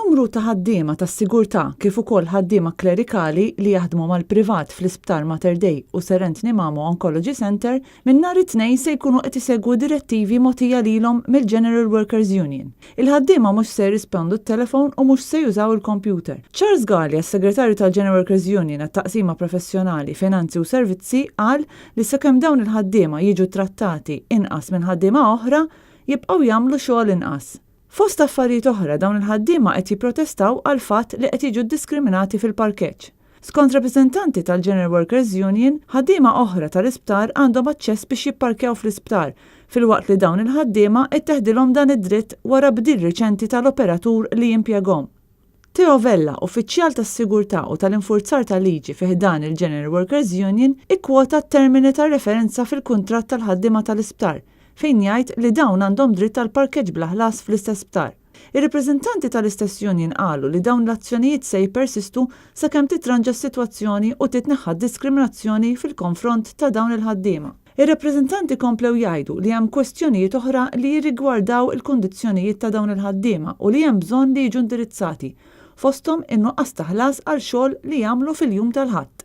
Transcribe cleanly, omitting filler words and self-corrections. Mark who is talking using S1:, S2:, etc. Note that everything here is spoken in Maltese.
S1: Numru ta' ħaddiema tas-sigurtà kif ukoll ħaddiema klerikali li jaħdmu mal-privat fl-Isptar Mater Dei u Serent Nimamo Oncology Center minn nhar it-tnejn se jkunu qed isegwu direttivi mogħtija lilhom mill-General Workers Union. Il-ħaddiema mhux se jirrispondu t-telefon u mhux se jużaw il-kompjuter. Charles Gallia, segretarju tal-General Workers Union għat-Taqsima Professjonali, Finanzi u Servizzi, qal li sakemm dawn il-ħaddiema jiġu trattati inqas minn ħaddiema oħra jibqgħu jagħmlu xogħol inqas. Fost affarijiet oħra dawn il-ħaddiema qed jipprotestaw għal fatt li qed jiġu diskriminati fil-parkeġġ. Skont rappreżentanti tal-General Workers Union, ħaddiema oħra tal-isptar għandhom aċċess biex jipparkew fl-isptar, filwaqt li dawn il-ħaddiema qed teħdilhom dan id-dritt wara bdil riċenti tal-operatur li jimpjegahom. Theo Vella, uffiċjal tas-sigurtà u tal-infurzar tal-liġi fih dan il-General Workers Union, ikkwota t-termini tar-referenza fil-kuntratt tal-ħaddiema tal-isptar, fejn jgħid li dawn għandhom dritt tal-parkeġġ bla ħlas fl-istess isptar. Ir-rappreżentanti tal-istess union qalu li dawn l-azzjonijiet se jippersistu sakemm titranġa s-sitwazzjoni u titneħħa diskriminazzjoni fil-konfront ta' dawn il-ħaddiema. Ir-rappreżentanti komplew jgħidu li hemm kwestjonijiet oħra li jirrigwardaw il-kundizzjonijiet ta' dawn il-ħaddiema u li hemm bżonn li jiġu indirizzati, fosthom in-nuqqas ta' ħlas għal xogħol li jagħmlu fil-jum tal-ħadd.